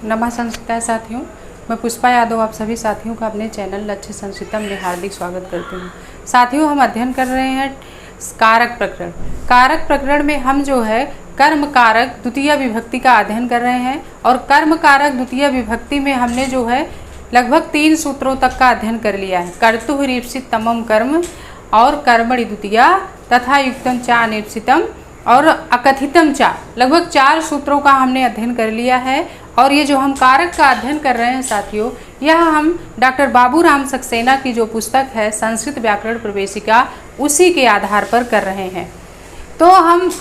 नमः संस्कृता साथियों, मैं पुष्पा यादव आप सभी साथियों का अपने चैनल लक्ष्य संस्कृतम में हार्दिक स्वागत करती हूँ। साथियों, हम अध्ययन कर रहे हैं कारक प्रकरण। कारक प्रकरण में हम जो है कर्म कारक द्वितीय विभक्ति का अध्ययन कर रहे हैं और कर्म कारक द्वितीय विभक्ति में हमने जो है लगभग 3 सूत्रों तक का अध्ययन कर लिया है। कर्तुः रीप्सित तमम कर्म और कर्मणि द्वितीया तथा युक्तम चा अनिप्सितम और अकथितम चा, लगभग 4 सूत्रों का हमने अध्ययन कर लिया है। और ये जो हम कारक का अध्ययन कर रहे हैं साथियों, यह हम डॉक्टर बाबूराम सक्सेना की जो पुस्तक है संस्कृत व्याकरण प्रवेशिका, उसी के आधार पर कर रहे हैं। तो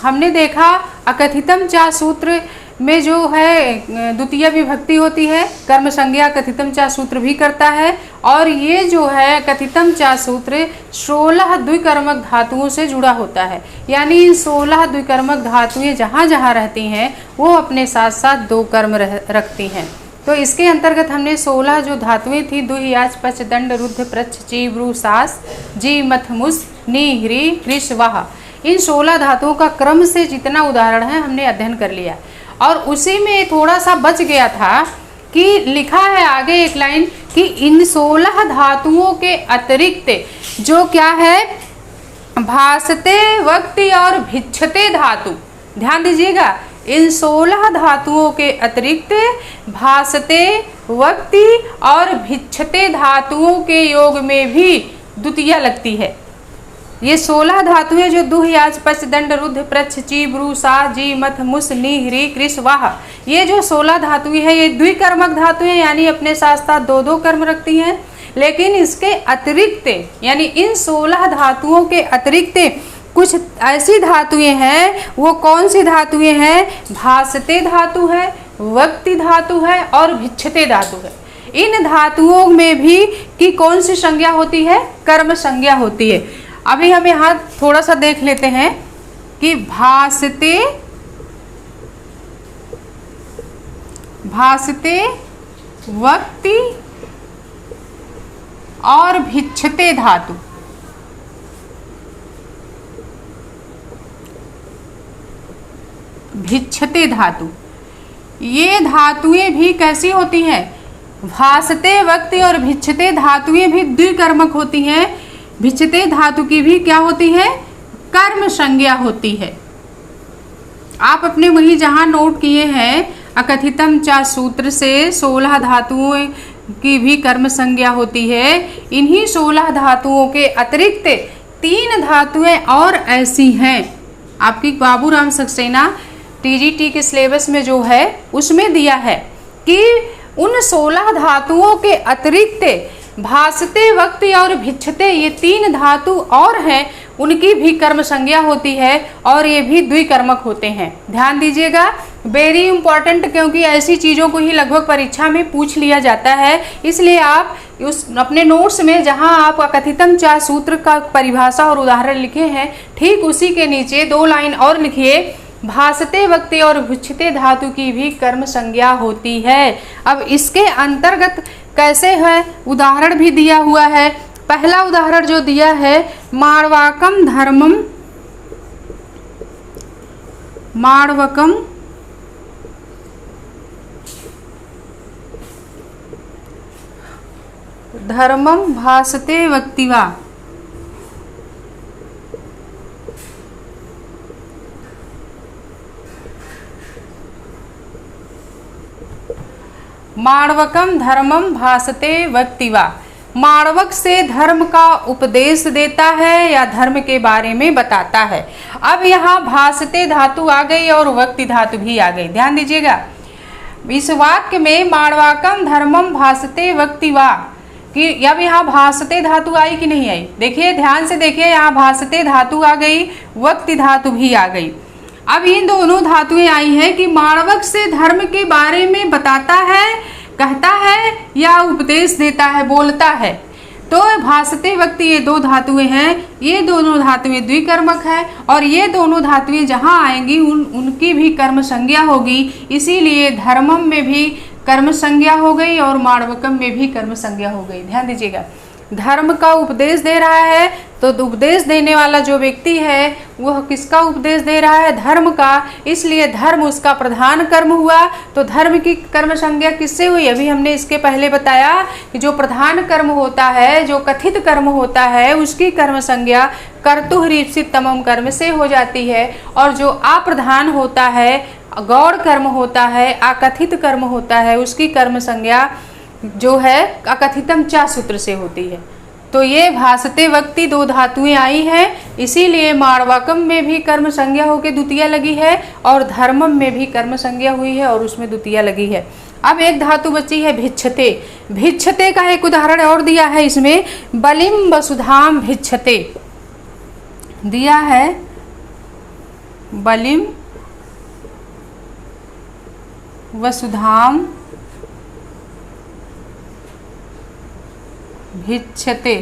हमने देखा अकथितम चा सूत्र में जो है द्वितीय विभक्ति होती है, कर्म संज्ञा कथितम चा सूत्र भी करता है। और ये जो है कथितम चा सूत्र 16 द्विकर्मक धातुओं से जुड़ा होता है, यानी इन 16 द्विकर्मक धातुएं जहाँ जहाँ रहती हैं वो अपने साथ साथ 2 कर्म रखती हैं। तो इसके अंतर्गत हमने 16 जो धातुएं थी, दुह याच पच दंड रुद्ध प्रच्छ ची ब्रू सास जी मथ मुस नी ह्री कृष वाह, इन 16 धातुओं का क्रम से जितना उदाहरण है हमने अध्ययन कर लिया। और उसी में थोड़ा सा बच गया था कि लिखा है आगे एक लाइन कि इन 16 धातुओं के अतिरिक्त जो क्या है भासते वक्ति और भिक्षते धातु, ध्यान दीजिएगा, इन 16 धातुओं के अतिरिक्त भासते वक्ति और भिक्षते धातुओं के योग में भी द्वितीया लगती है। ये 16 धातुएं जो दुह याच पच दंड रुद्ध प्रच्छ ची ब्रू सा जी मथ मुस नी ह्री कृष वाह, ये जो 16 धातुएं हैं ये द्विकर्मक धातुएं, यानी अपने साथ साथ 2-2 कर्म रखती हैं। लेकिन इसके अतिरिक्त यानी इन 16 धातुओं के अतिरिक्त कुछ ऐसी धातुएं हैं, वो कौन सी धातुएं हैं? भासते धातु है, वक्ति धातु है और भिक्षते धातु है। इन धातुओं में भी की कौन सी संज्ञा होती है? कर्म संज्ञा होती है। अभी हम यहाँ थोड़ा सा देख लेते हैं कि भासते वक्ति और भिक्षते धातु, भिक्षते धातु, ये धातुएं भी कैसी होती हैं? भासते वक्ति और भिक्षते धातुएं भी द्विकर्मक होती हैं। भिक्षते धातु की भी क्या होती है? कर्म संज्ञा होती है। आप अपने वही जहाँ नोट किए हैं अकथितम चा सूत्र से 16 धातुओं की भी कर्म संज्ञा होती है। इन्हीं 16 धातुओं के अतिरिक्त 3 धातुएं और ऐसी हैं। आपकी बाबूराम सक्सेना टीजीटी के सिलेबस में जो है उसमें दिया है कि उन 16 धातुओं के अतिरिक्त भासते वक्ति और भिक्षते, ये 3 धातु और हैं, उनकी भी कर्म संज्ञा होती है और ये भी द्विकर्मक होते हैं। ध्यान दीजिएगा, वेरी इंपॉर्टेंट, क्योंकि ऐसी चीज़ों को ही लगभग परीक्षा में पूछ लिया जाता है। इसलिए आप उस अपने नोट्स में जहां आप कथितम चा सूत्र का परिभाषा और उदाहरण लिखे हैं, ठीक उसी के नीचे 2 लाइन और लिखिए, भासते वक्ति और भिक्षते धातु की भी कर्म संज्ञा होती है। अब इसके अंतर्गत कैसे है उदाहरण भी दिया हुआ है। पहला उदाहरण जो दिया है, माणवाकम धर्मम, माणवकम धर्मम भासते वक्तिवा, माणवकम धर्मम भासते वक्तिवा, माणवक से धर्म का उपदेश देता है या धर्म के बारे में बताता है। अब यहाँ भासते धातु आ गई और वक्ति धातु भी आ गई। ध्यान दीजिएगा, इस वाक्य में माणवाकम धर्मम भासते वक्तिवा कि अब यहाँ भासते धातु आई कि नहीं आई? देखिए, ध्यान से देखिए, यहाँ भासते धातु आ गई, वक्ति धातु भी आ गई। अब इन दोनों धातुएं आई हैं कि माणवक से धर्म के बारे में बताता है, कहता है या उपदेश देता है, बोलता है। तो भासते वक्ति ये 2 धातुएं हैं, ये दोनों धातुएं द्विकर्मक है और ये दोनों धातुएं जहां आएंगी उनकी भी कर्म संज्ञा होगी। इसीलिए धर्मम में भी कर्म संज्ञा हो गई और माणवकम में भी कर्म संज्ञा हो गई। ध्यान दीजिएगा, धर्म का उपदेश दे रहा है, तो उपदेश देने वाला जो व्यक्ति है वह किसका उपदेश दे रहा है? धर्म का। इसलिए धर्म उसका प्रधान कर्म हुआ। तो धर्म की कर्म संज्ञा किससे हुई? अभी हमने इसके पहले बताया कि जो प्रधान कर्म होता है, जो कथित कर्म होता है, उसकी कर्म संज्ञा कर्तुरीप्सित तमम कर्म से हो जाती है। और जो अप्रधान होता है, गौड़ कर्म होता है, अकथित कर्म होता है, उसकी कर्म संज्ञा जो है अकथितम चा सूत्र से होती है। तो ये भासते वक्ति दो धातुएं आई हैं, इसीलिए माणवाकम में भी कर्म संज्ञा होकर द्वितीया लगी है और धर्मम में भी कर्म संज्ञा हुई है और उसमें द्वितीया लगी है। अब एक धातु बची है भिक्षते। भिक्षते का एक उदाहरण और दिया है इसमें, बलिम वसुधाम भिक्षते दिया है। बलिम वसुधाम भिक्षते।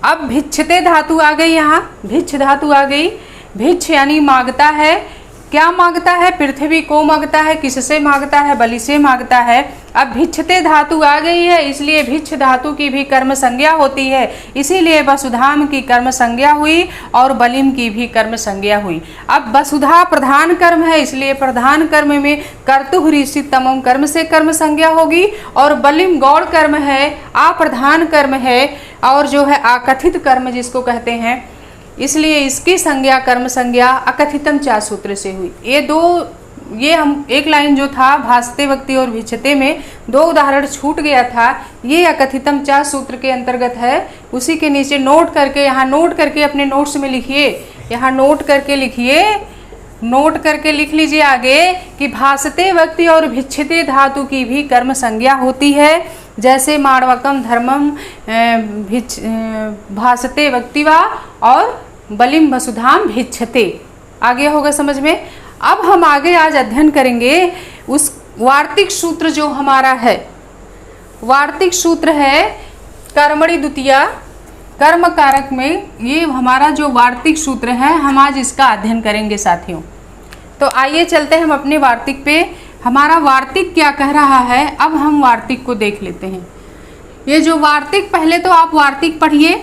अब भिक्षते धातु आ गई, यहाँ भिक्ष धातु आ गई। भिक्ष यानी मांगता है। क्या मांगता है? पृथ्वी को मांगता है। किससे मांगता है? बलि से मांगता है। अब भिक्षते धातु आ गई है, इसलिए भिक्ष धातु की भी कर्म संज्ञा होती है। इसीलिए वसुधाम की कर्म संज्ञा हुई और बलिम की भी कर्म संज्ञा हुई। अब वसुधा प्रधान कर्म है, इसलिए प्रधान कर्म में कर्तुरीप्सित तमम कर्म से कर्म संज्ञा होगी और बलिम गौड़ कर्म है, अप्रधान कर्म है और जो है अकथित कर्म जिसको कहते हैं, इसलिए इसकी संज्ञा कर्म संज्ञा अकथितम चा सूत्र से हुई। ये हम एक लाइन जो था भासते वक्ति और भिक्षते में दो उदाहरण छूट गया था, ये अकथितम चा सूत्र के अंतर्गत है। उसी के नीचे नोट करके, यहाँ नोट करके अपने नोट्स में लिखिए, यहाँ नोट करके लिखिए, नोट करके लिख लीजिए आगे कि भासते वक्ति और भिक्षते धातु की भी कर्म संज्ञा होती है। जैसे माणवकम धर्मम भासते वक्तिवा और बलिम वसुधाम भिक्षते। आगे होगा समझ में। अब हम आगे आज अध्ययन करेंगे उस वार्तिक सूत्र जो हमारा है। वार्तिक सूत्र है कर्मणि द्वितीया, कर्म कारक में ये हमारा जो वार्तिक सूत्र है, हम आज इसका अध्ययन करेंगे साथियों। तो आइए चलते हैं हम अपने वार्तिक पे। हमारा वार्तिक क्या कह रहा है, अब हम वार्तिक को देख लेते हैं। ये जो वार्तिक, पहले तो आप वार्तिक पढ़िए।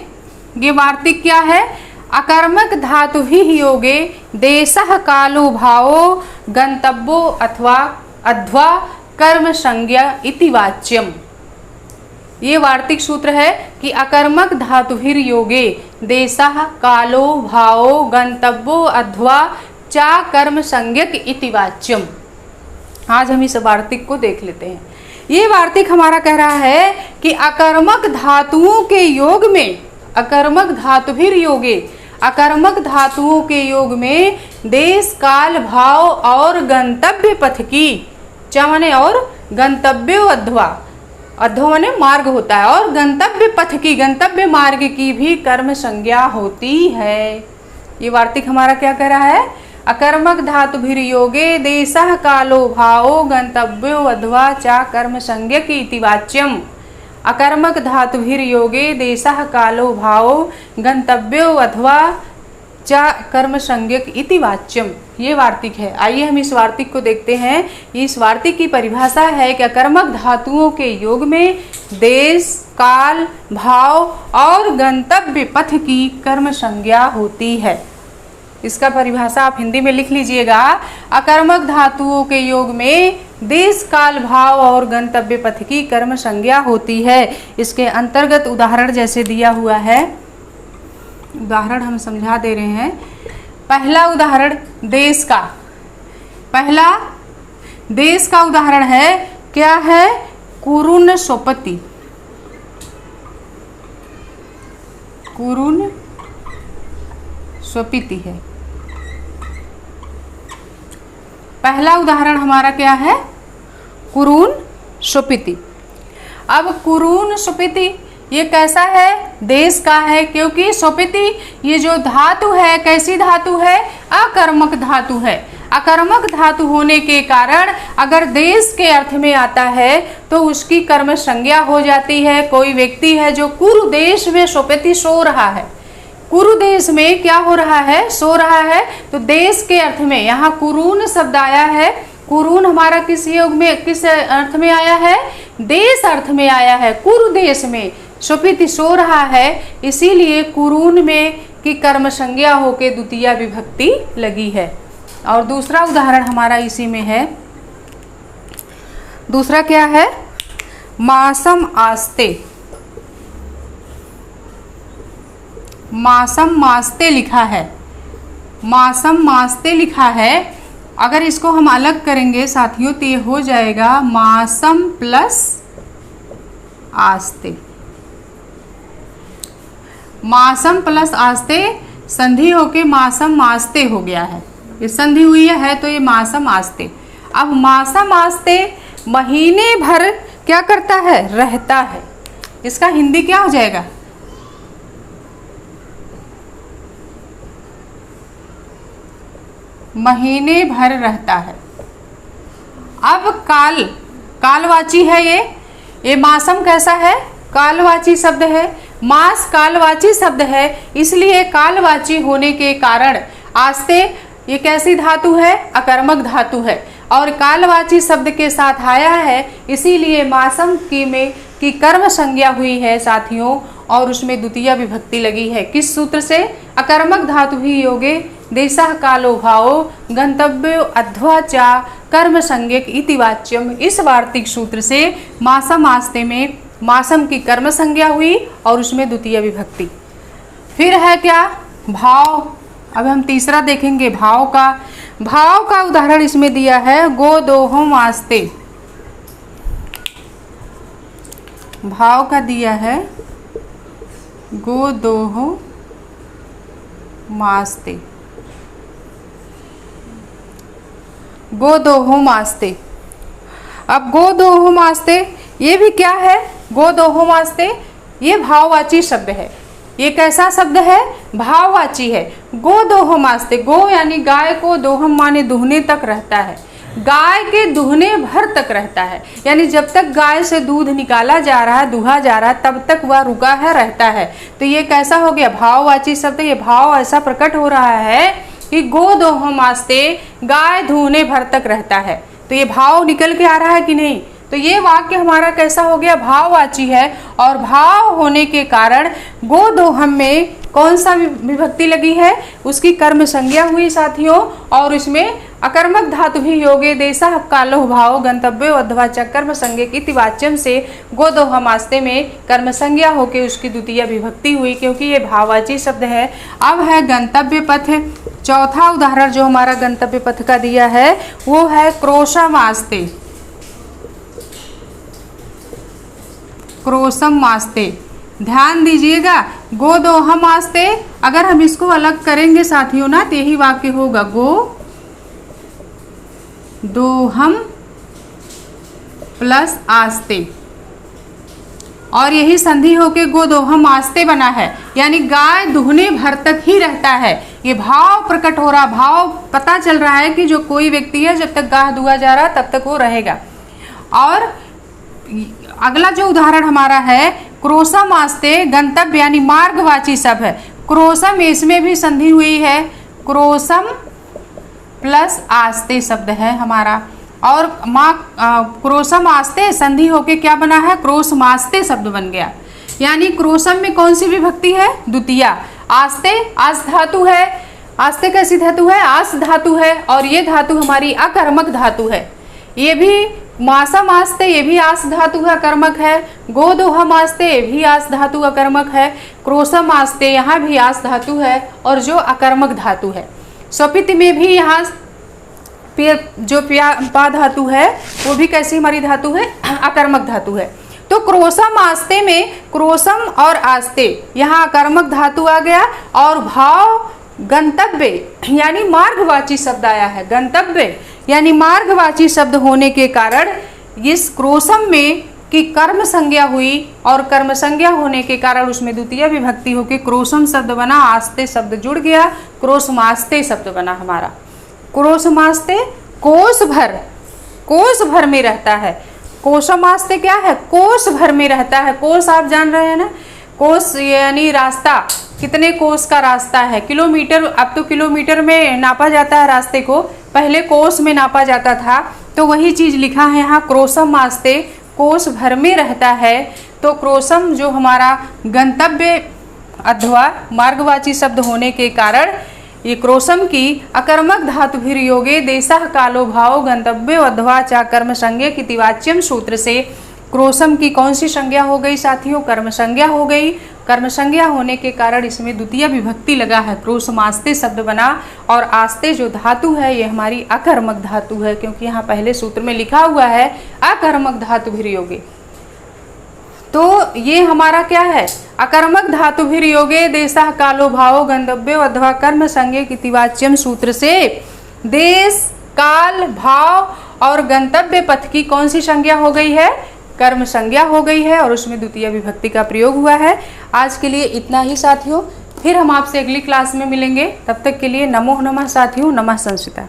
ये वार्तिक क्या है? अकर्मक धातु ही योगे देशः कालो भावो गंतव्यो अथवा कर्म संज्ञा इति वाच्यम। ये वार्तिक सूत्र है कि अकर्मक धातुभिर योगे देशः कालो भावो गंतव्यो अथवा चा कर्म संज्ञक इति वाच्यम। आज हम इस वार्तिक को देख लेते हैं। ये वार्तिक हमारा कह रहा है कि अकर्मक धातुओं के योग में, अकर्मक धातुभिर योगे, अकर्मक धातुओं के योग में देश काल भाव और गंतव्य पथ की, चा माने और, गंतव्य अध्वा, अध्वा माने मार्ग होता है, और गंतव्य पथ की, गंतव्य मार्ग की भी कर्म संज्ञा होती है। ये वार्तिक हमारा क्या कह रहा है? अकर्मक धातुभिर योगे देशः कालो भावो गंतव्यो अध्वा चा कर्म संज्ञक इति वाच्यम। अकर्मक धातुभिर योगे देशः कालो भावो गंतव्यो अथवा चा कर्म संज्ञक इति वाच्यम। ये वार्तिक है। आइए हम इस वार्तिक को देखते हैं। इस वार्तिक की परिभाषा है कि अकर्मक धातुओं के योग में देश काल भाव और गंतव्य पथ की कर्म संज्ञा होती है। इसका परिभाषा आप हिंदी में लिख लीजिएगा। अकर्मक धातुओं के योग में देश काल भाव और गंतव्य पथ की कर्म संज्ञा होती है। इसके अंतर्गत उदाहरण जैसे दिया हुआ है, उदाहरण हम समझा दे रहे हैं। पहला उदाहरण देश का, पहला देश का उदाहरण है, क्या है? कुरुन सोपति। कुरुन स्वपिति है पहला उदाहरण हमारा। क्या है? कुरुन स्वपिति। अब कुरुन स्वपिति ये कैसा है? देश का है, क्योंकि स्वपिति ये जो धातु है कैसी धातु है? अकर्मक धातु है। अकर्मक धातु होने के कारण अगर देश के अर्थ में आता है तो उसकी कर्म संज्ञा हो जाती है। कोई व्यक्ति है जो कुरु देश में स्वपिति सो रहा है, कुरु देश में क्या हो रहा है? सो रहा है। तो देश के अर्थ में यहाँ कुरून शब्द आया है। कुरून हमारा किस योग में, किस अर्थ में आया है? देश अर्थ में आया है। कुरु देश में सुफित सो रहा है, इसीलिए कुरून में की कर्म संज्ञा होके द्वितीया विभक्ति लगी है। और दूसरा उदाहरण हमारा इसी में है। दूसरा क्या है? मासम आस्ते। मासम मास्ते लिखा है, मासम मास्ते लिखा है। अगर इसको हम अलग करेंगे साथियों तो ये हो जाएगा मासम प्लस आस्ते। मासम प्लस आस्ते संधि होके मासम मास्ते हो गया है। ये संधि हुई है तो ये मासम आस्ते। अब मासम आस्ते महीने भर क्या करता है? रहता है। इसका हिंदी क्या हो जाएगा? महीने भर रहता है। अब कालवाची है ये मासम कैसा है? कालवाची शब्द है। मास कालवाची शब्द है, इसलिए कालवाची होने के कारण आस्ते ये कैसी धातु है? अकर्मक धातु है और कालवाची शब्द के साथ आया है, इसीलिए मासम की कर्म संज्ञा हुई है साथियों और उसमें द्वितीया विभक्ति लगी है। किस सूत्र से? अकर्मक धातु ही योगे देशः कालो भावो गंतव्यो अध्वा चा कर्म संज्ञक इति वाच्यम। इस वार्तिक सूत्र से मासम आस्ते में मासम की कर्म संज्ञा हुई और उसमें द्वितीय विभक्ति। फिर है क्या? भाव। अब हम तीसरा देखेंगे भाव का उदाहरण इसमें दिया है गोदोहम आस्ते। भाव का दिया है गोदोहो मास्ते। गोदोहो मास्ते। अब गोदोहो मास्ते ये भी क्या है? गोदोहो मास्ते ये भाववाची शब्द है। ये कैसा शब्द है? भाववाची है। गोदोहो मास्ते, गो यानी गाय को, दोहम माने दुहने तक रहता है। गाय के दुहने भर तक रहता है, यानी जब तक गाय से दूध निकाला जा रहा है, दुहा जा रहा है, तब तक वह रुका है, रहता है। तो ये कैसा हो गया? भाववाची शब्द। ये भाव ऐसा प्रकट हो रहा है कि गोदोहम आस्ते गाय दुहने भर तक रहता है। तो ये भाव निकल के आ रहा है कि नहीं? तो ये वाक्य हमारा कैसा हो गया? भाववाची है और भाव होने के कारण गोदोहम में कौन सा विभक्ति लगी है? उसकी कर्म संज्ञा हुई साथियों और इसमें अकर्मक धातु ही योगे देशः कालो भाव गंतव्यो अध्वा च कर्म संज्ञक इति वाच्यम से गोदोहम आस्ते में कर्म संज्ञा होके उसकी द्वितीय विभक्ति हुई, क्योंकि ये भाववाची शब्द है। अब है गंतव्य पथ। चौथा उदाहरण जो हमारा गंतव्य पथ का दिया है वो है क्रोशम आस्ते। क्रोशम आस्ते, ध्यान दीजिएगा। गोदोहम आस्ते अगर हम इसको अलग करेंगे साथियों ना तो यही वाक्य होगा गो दोहम प्लस आस्ते और यही संधि होके गोदोहम आस्ते बना है, यानी गाय दुहने भर तक ही रहता है। ये भाव प्रकट हो रहा, भाव पता चल रहा है कि जो कोई व्यक्ति है जब तक गाय दुहा जा रहा तब तक वो रहेगा। और अगला जो उदाहरण हमारा है क्रोशम आस्ते, गंतव्य यानी मार्गवाची शब्द है। क्रोशम इसमें भी संधि हुई है, क्रोशम प्लस आस्ते शब्द है हमारा। और क्रोशम आस्ते संधि होके क्या बना है? क्रोशमास्ते शब्द बन गया। यानी क्रोशम में कौन सी विभक्ति है? द्वितीया। आस्ते आस धातु है। आस्ते कैसी धातु है? आस धातु है और ये धातु हमारी अकर्मक धातु है। ये भी मासम आस्ते, ये भी आस धातु है, अकर्मक है। गोदोहम आस्ते ये भी आस धातु अकर्मक है। क्रोशम आस्ते यहाँ भी आस धातु है और जो अकर्मक धातु है। स्वपित में भी यहाँ जो पा धातु है वो भी कैसी हमारी धातु है? अकर्मक धातु है। तो क्रोशम आस्ते में क्रोशम और आस्ते यहाँ अकर्मक धातु आ गया और भाव गंतव्य यानी मार्गवाची शब्द आया है। गंतव्य यानी मार्गवाची शब्द होने के कारण इस क्रोशम में की कर्म संज्ञा हुई और कर्म संज्ञा होने के कारण उसमें द्वितीय विभक्ति होकर क्रोशम शब्द बना, आस्ते शब्द जुड़ गया, क्रोशमास्ते शब्द बना हमारा। क्रोशमास्ते कोष भर में रहता है। कोशमास्ते क्या है? कोष भर में रहता है। कोष आप जान रहे हैं ना, कोष यानी रास्ता, कितने कोष का रास्ता है? किलोमीटर, अब तो किलोमीटर में नापा जाता है रास्ते को, पहले कोष में नापा जाता था। तो वही चीज लिखा है यहाँ, क्रोशम आस्ते कोष भर में रहता है। तो क्रोसम जो हमारा गंतव्य अथवा मार्गवाची शब्द होने के कारण ये क्रोसम की अकर्मक धातुभिर योगे देशः कालो भाव गंतव्य अथवा चा कर्म संज्ञा की तिवाच्यम सूत्र से क्रोसम की कौन सी संज्ञा हो गई साथियों? कर्म संज्ञा हो गई। कर्म संज्ञा होने के कारण इसमें द्वितीय विभक्ति लगा है, क्रोसमास्ते शब्द बना। और आस्ते जो धातु है ये हमारी अकर्मक धातु है, क्योंकि यहाँ पहले सूत्र में लिखा हुआ है अकर्मक धातुभिर योगे। तो ये हमारा क्या है? अकर्मक धातुभिर योगे देशः कालो भावो गंतव्यो अथवा कर्म संज्ञा की तिवाच्यम सूत्र से देश, काल, भाव और गंतव्य पथ की कौन सी संज्ञा हो गई है? कर्म संज्ञा हो गई है, और उसमें द्वितीय विभक्ति का प्रयोग हुआ है। आज के लिए इतना ही साथियों, फिर हम आपसे अगली क्लास में मिलेंगे। तब तक के लिए नमो नमः साथियों, नमः संस्कृता।